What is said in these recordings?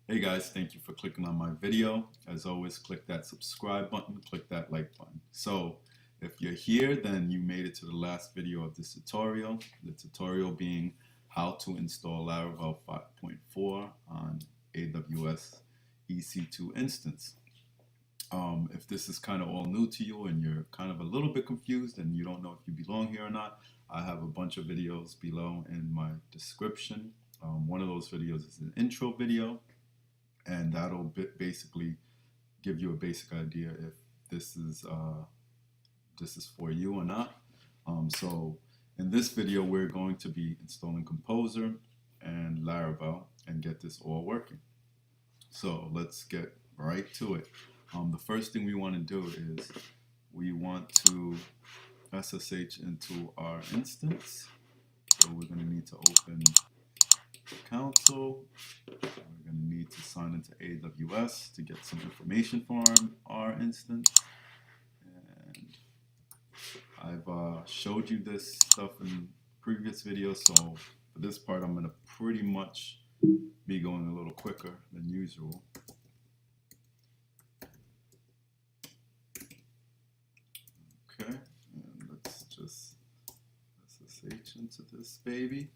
Hey guys, thank you for clicking on my video. As always, click that subscribe button, click that like button. So if you're here, then you made it to the last video of this tutorial. The tutorial being how to install Laravel 5.4 on AWS EC2 Instance. If this is kind of all new to you and you're kind of a little bit confused and you don't know if you belong here or not, I have a bunch of videos below in my description. One of those videos is an intro video, and that'll basically give you a basic idea if this is for you or not. So in this video, we're going to be installing Composer and Laravel and get this all working. So let's get right to it. The first thing we want to do is we want to SSH into our instance. So we're going to need to open console. We're going to need to sign into AWS to get some information from our instance. And I've showed you this stuff in previous videos, so for this part I'm going to pretty much be going a little quicker than usual. Okay, and let's just SSH into this baby.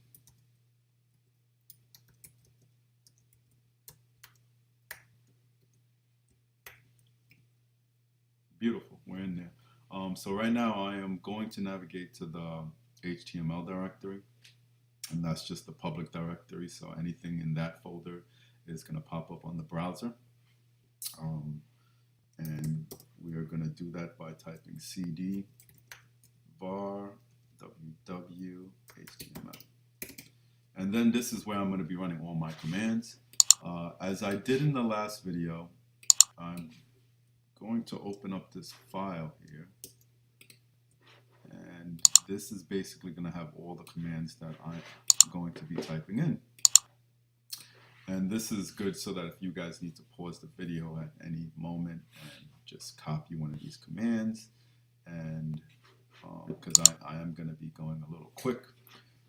Beautiful, we're in there. So right now I am going to navigate to the HTML directory, and that's just the public directory, so anything in that folder is going to pop up on the browser. And we are going to do that by typing cd var www html. And then this is where I'm going to be running all my commands. As I did in the last video, I'm going to open up this file here, and this is basically going to have all the commands that I'm going to be typing in. And this is good so that if you guys need to pause the video at any moment and just copy one of these commands, and because I am going to be going a little quick.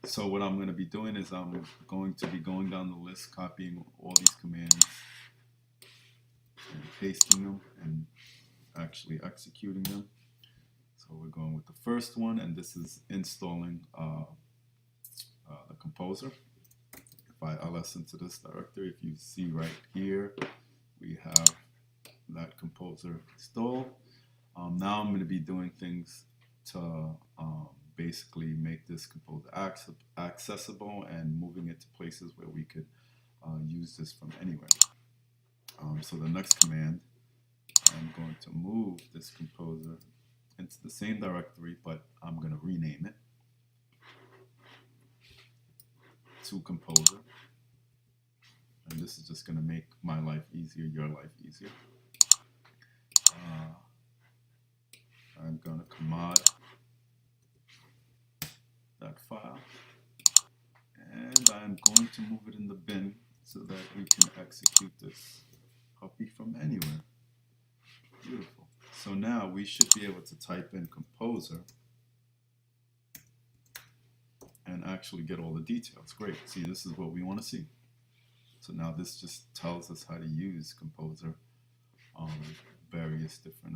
So what I'm going to be doing is I'm going to be going down the list, copying all these commands and pasting them and actually executing them. So we're going with the first one, and this is installing the Composer. If I ls into this directory, if you see right here, we have that Composer installed. Now I'm going to be doing things to basically make this Composer accessible and moving it to places where we could use this from anywhere. So the next command, I'm going to move this Composer into the same directory, but I'm going to rename it to Composer. And this is just going to make my life easier, your life easier. I'm going to command that file, and I'm going to move it in the bin so that we can execute this puppy from anywhere. Beautiful. So now we should be able to type in Composer and actually get all the details. Great. See, this is what we want to see. So now this just tells us how to use Composer, various different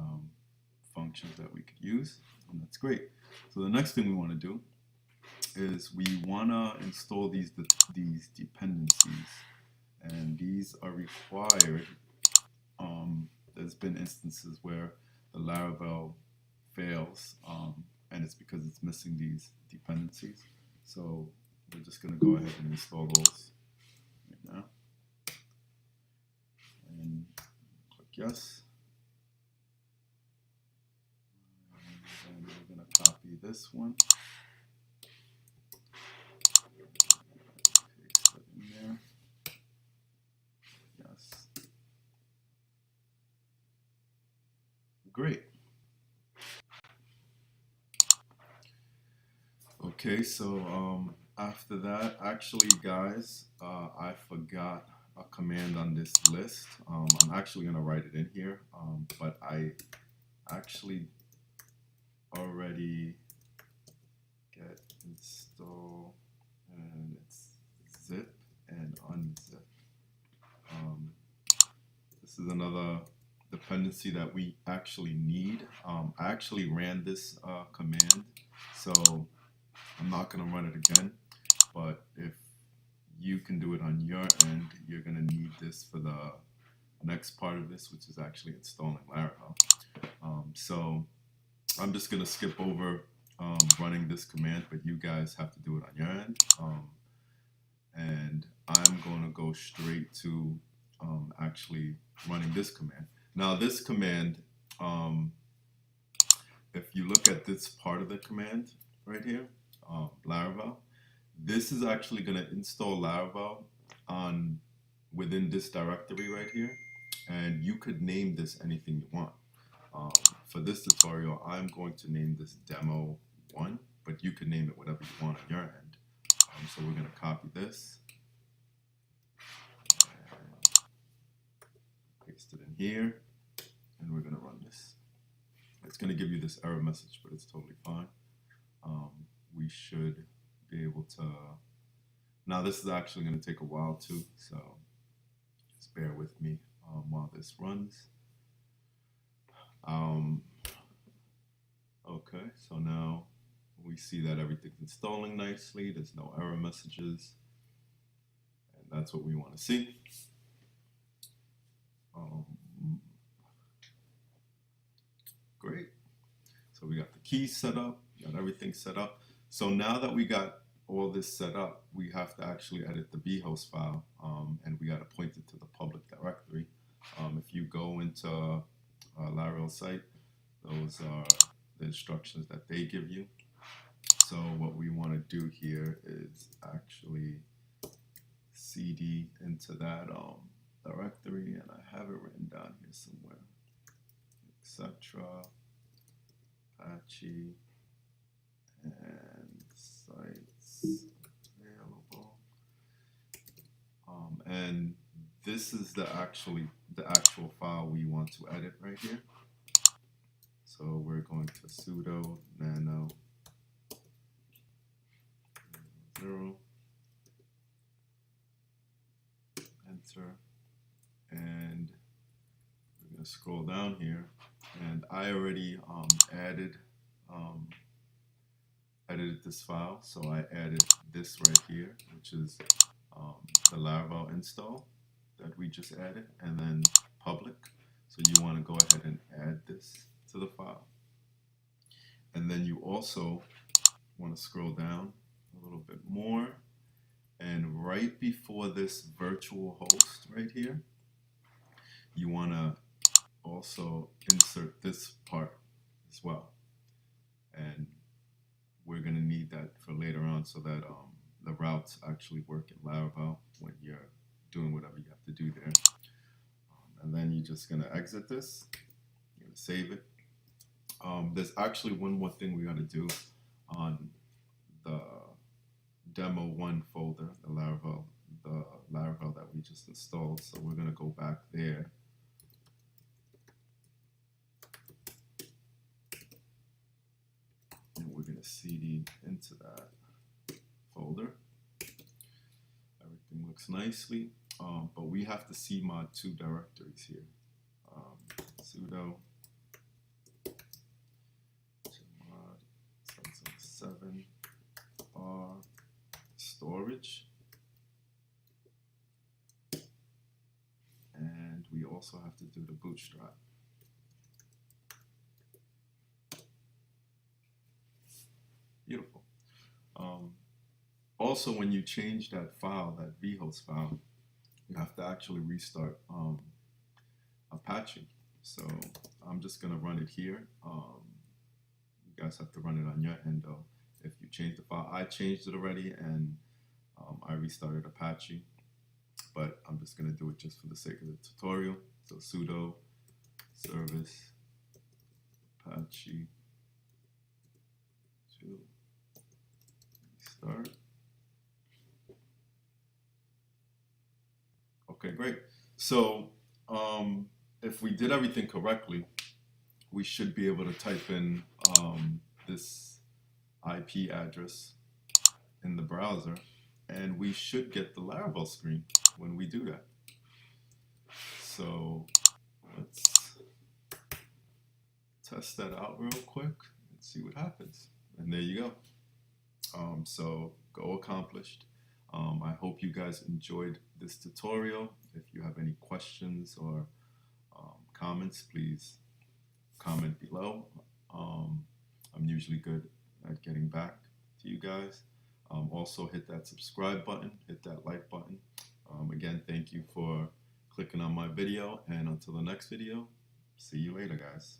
functions that we could use, and that's great. So the next thing we want to do is we want to install these dependencies, and these are required. There's been instances where the Laravel fails, and it's because it's missing these dependencies. So we're just going to go ahead and install those right now, and click yes. And then we're going to copy this one, paste it in there. Yes. Great. Okay, so after that, actually guys, I forgot a command on this list. I'm actually going to write it in here, but I actually already get install, and it's zip and unzip. This is another dependency that we actually need. I actually ran this command, so I'm not going to run it again, but if you can do it on your end, you're going to need this for the next part of this, which is actually installing Laravel. So I'm just going to skip over running this command, but you guys have to do it on your end. And I'm going to go straight to actually running this command. Now this command, if you look at this part of the command right here, Laravel, this is actually going to install Laravel within this directory right here, and you could name this anything you want. For this tutorial, I'm going to name this demo 1, but you can name it whatever you want on your end. So we're going to copy this and paste it in here, and we're going to run this. It's going to give you this error message, but it's totally fine. We should be able to. Now this is actually going to take a while too, so just bear with me while this runs. Okay, so now we see that everything's installing nicely. There's no error messages, and that's what we want to see. Great. So we got the keys set up, got everything set up. So now that we got all this set up, we have to actually edit the vhost file, and we got to point it to the public directory. If you go into Laravel site, those are the instructions that they give you. So what we want to do here is actually cd into that directory, and I have it written down here somewhere, etc. Apache and sites available, and this is the actual file we want to edit right here. So we're going to sudo nano 0, enter, and we're going to scroll down here, and I already edited this file, so I added this right here, which is the Laravel install that we just added, and then public. So you want to go ahead and add this to the file, and then you also want to scroll down a little bit more, and right before this virtual host right here, you want to also insert this part as well, and we're going to need that for later on so that the routes actually work in Laravel when you're doing whatever you have to do there. And then you're just going to exit this, you're going to save it. There's actually one more thing we got to do on the demo 1 folder, the Laravel that we just installed. So we're going to go back there. And we're going to cd into that folder. Everything looks nicely, but we have to cmod 2 directories here. Sudo gmod 777 r storage, and we also have to do the bootstrap. Beautiful. Also, when you change that file, that vhost file, you have to actually restart Apache. So I'm just going to run it here. You guys have to run it on your end though. If you change the file, I changed it already, and I restarted Apache, but I'm just going to do it just for the sake of the tutorial. So sudo service Apache to restart. Okay, great. So if we did everything correctly, we should be able to type in this IP address in the browser, and we should get the Laravel screen when we do that. So test that out real quick and see what happens. And there you go. So go accomplished. I hope you guys enjoyed this tutorial. If you have any questions or comments, please comment below. I'm usually good at getting back to you guys. Also hit that subscribe button, hit that like button. Again, thank you for clicking on my video, and until the next video, see you later, guys.